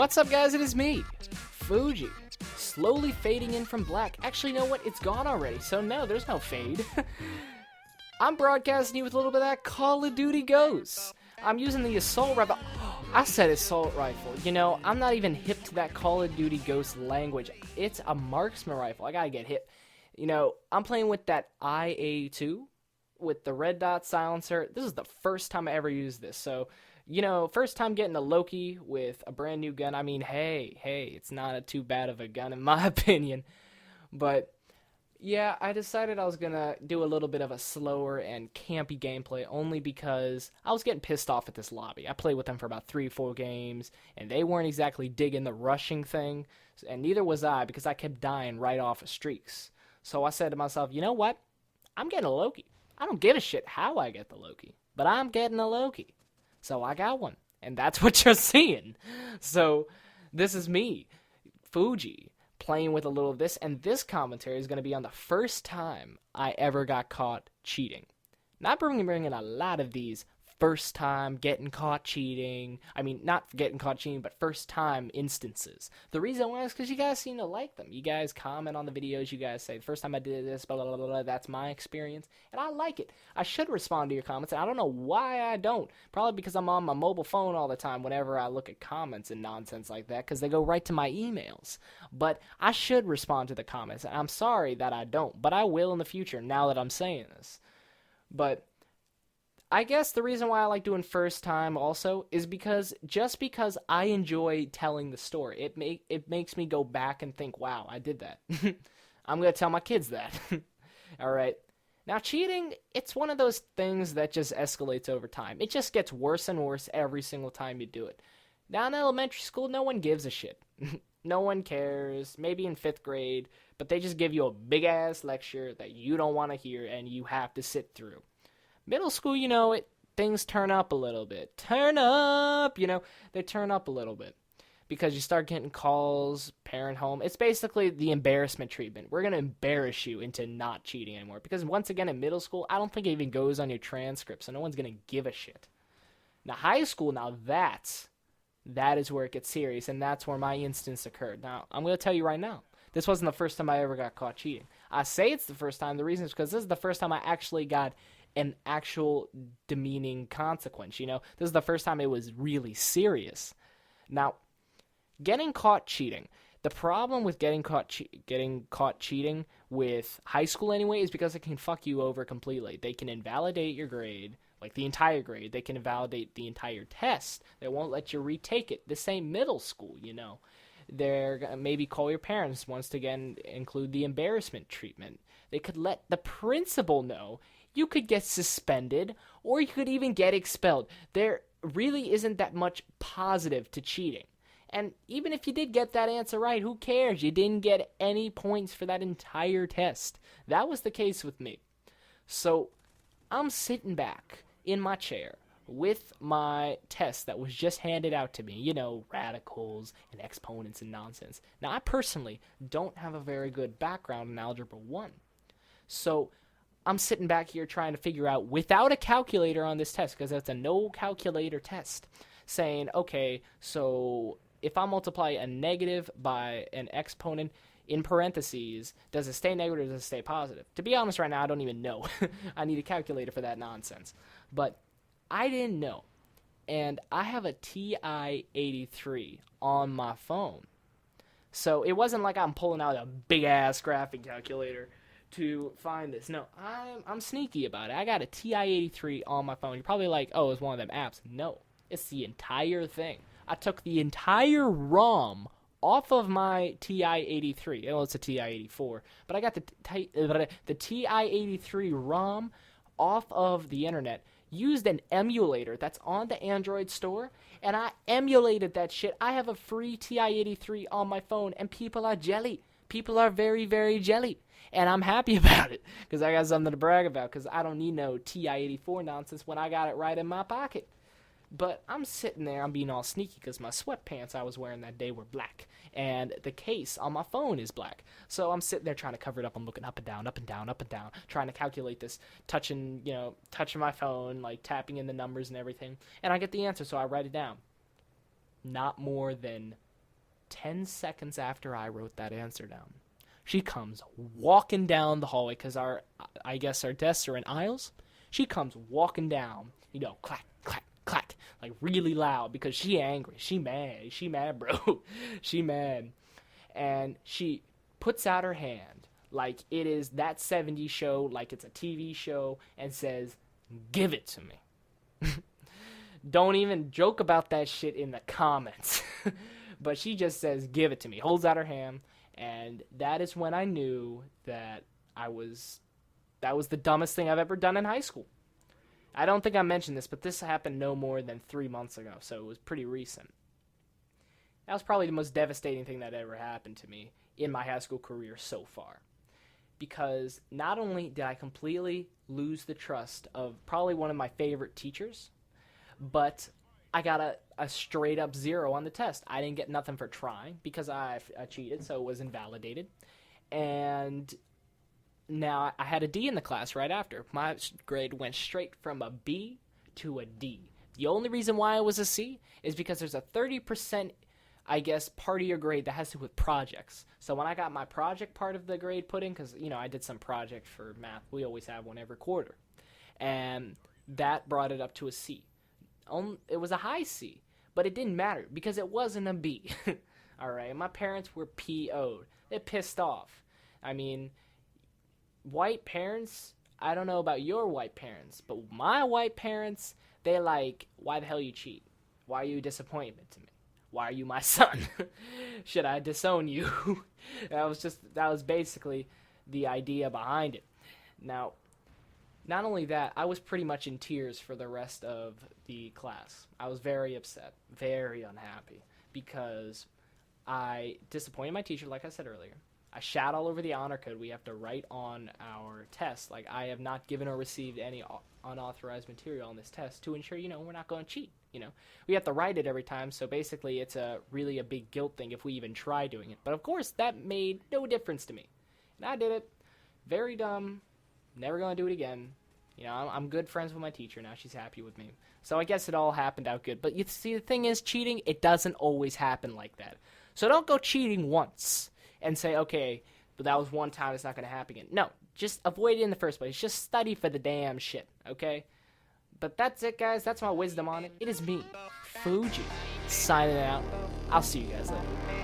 What's up, guys? It is me, Fuji, slowly fading in from black. Actually, you know what? It's gone already, so no, there's no fade. I'm broadcasting you with a little bit of that Call of Duty Ghosts. I'm using the assault rifle. I said assault rifle. You know, I'm not even hip to that Call of Duty Ghost language. It's a marksman rifle. I gotta get hip. You know, I'm playing with that IA2 with the red dot silencer. This is the first time I ever used this, so... You know, first time getting a Loki with a brand new gun. I mean, hey, it's not too bad of a gun in my opinion. But, yeah, I decided I was going to do a little bit of a slower and campy gameplay only because I was getting pissed off at this lobby. I played with them for about 3-4 games, and they weren't exactly digging the rushing thing, and neither was I because I kept dying right off of streaks. So I said to myself, you know what? I'm getting a Loki. I don't give a shit how I get the Loki, but I'm getting a Loki. So I got one, and that's what you're seeing. So this is me, Fuji, playing with a little of this, and this commentary is going to be on the first time I ever got caught cheating. Not bringing a lot of these first time getting caught cheating. I mean, not getting caught cheating, but first time instances. The reason why is because you guys seem to like them. You guys comment on the videos. You guys say, the first time I did this, blah, blah, blah, blah, that's my experience. And I like it. I should respond to your comments, and I don't know why I don't. Probably because I'm on my mobile phone all the time whenever I look at comments and nonsense like that, because they go right to my emails. But I should respond to the comments, and I'm sorry that I don't, but I will in the future now that I'm saying this. But... I guess the reason why I like doing first time also is because I enjoy telling the story. It makes me go back and think, wow, I did that. I'm going to tell my kids that. All right. Now, cheating, it's one of those things that just escalates over time. It just gets worse and worse every single time you do it. Now, in elementary school, no one gives a shit. No one cares. Maybe in 5th grade, but they just give you a big-ass lecture that you don't want to hear and you have to sit through. Middle school, you know, things turn up a little bit. Turn up, you know, they turn up a little bit. Because you start getting calls, parent home. It's basically the embarrassment treatment. We're going to embarrass you into not cheating anymore. Because once again, in middle school, I don't think it even goes on your transcript, so no one's going to give a shit. Now, high school, that is where it gets serious, and that's where my instance occurred. Now, I'm going to tell you right now, this wasn't the first time I ever got caught cheating. I say it's the first time. The reason is because this is the first time I actually got an actual demeaning consequence, you know? This is the first time it was really serious. Now, getting caught cheating. The problem with getting caught cheating with high school anyway is because it can fuck you over completely. They can invalidate your grade, like the entire grade. They can invalidate the entire test. They won't let you retake it. This ain't middle school, you know? They're gonna maybe call your parents once to again include the embarrassment treatment. They could let the principal know. You could get suspended, or you could even get expelled. There really isn't that much positive to cheating. And even if you did get that answer right, who cares? You didn't get any points for that entire test. That was the case with me. So I'm sitting back in my chair with my test that was just handed out to me. You know, radicals and exponents and nonsense. Now, I personally don't have a very good background in Algebra 1. So I'm sitting back here trying to figure out, without a calculator on this test, because that's a no calculator test, saying, okay, so if I multiply a negative by an exponent in parentheses, does it stay negative or does it stay positive? To be honest, right now, I don't even know. I need a calculator for that nonsense. But I didn't know. And I have a TI-83 on my phone. So it wasn't like I'm pulling out a big-ass graphic calculator to find this. No, I'm sneaky about it. I got a TI-83 on my phone. You're probably like, oh, it's one of them apps. No, it's the entire thing. I took the entire ROM off of my TI-83. Well, it's a TI-84, but I got the TI-83 ROM off of the internet, used an emulator that's on the Android store, and I emulated that shit. I have a free TI-83 on my phone, and people are jelly. People are very, very jelly. And I'm happy about it, because I got something to brag about, because I don't need no TI-84 nonsense when I got it right in my pocket. But I'm sitting there, I'm being all sneaky, because my sweatpants I was wearing that day were black, and the case on my phone is black. So I'm sitting there trying to cover it up. I'm looking up and down, up and down, up and down, trying to calculate this, touching my phone, like tapping in the numbers and everything. And I get the answer, so I write it down. Not more than 10 seconds after I wrote that answer down, she comes walking down the hallway because I guess our desks are in aisles. She comes walking down, clack, clack, clack, like really loud because she angry. She mad, bro. She mad. And she puts out her hand like it is that 70s show, like it's a TV show, and says, "Give it to me." Don't even joke about that shit in the comments. But she just says, "Give it to me." Holds out her hand. And that is when I knew that that was the dumbest thing I've ever done in high school. I don't think I mentioned this, but this happened no more than 3 months ago, so it was pretty recent. That was probably the most devastating thing that ever happened to me in my high school career so far. Because not only did I completely lose the trust of probably one of my favorite teachers, but I got a straight up 0 on the test. I didn't get nothing for trying because I cheated, so it was invalidated. And now I had a D in the class right after. My grade went straight from a B to a D. The only reason why I was a C is because there's a 30%, I guess, part of your grade that has to do with projects. So when I got my project part of the grade put in, because, I did some project for math. We always have one every quarter. And that brought it up to a C. It was a high C, but it didn't matter because it wasn't a B. All right, my parents were PO'd. They pissed off. I mean, white parents, I don't know about your white parents, but my white parents, they like, "Why the hell you cheat? Why are you a disappointment to me? Why are you my son? Should I disown you?" That was basically the idea behind it. Now, not only that, I was pretty much in tears for the rest of the class. I was very upset, very unhappy, because I disappointed my teacher, like I said earlier. I shat all over the honor code we have to write on our test. Like, I have not given or received any unauthorized material on this test to ensure, we're not going to cheat. We have to write it every time, so basically it's really a big guilt thing if we even try doing it. But of course, that made no difference to me. And I did it. Very dumb. Never going to do it again. I'm good friends with my teacher now. She's happy with me. So I guess it all happened out good. But you see, the thing is, cheating, it doesn't always happen like that. So don't go cheating once and say, "Okay, but that was one time, it's not going to happen again." No, just avoid it in the first place. Just study for the damn shit, okay? But that's it, guys. That's my wisdom on it. It is me, Fuji, signing out. I'll see you guys later.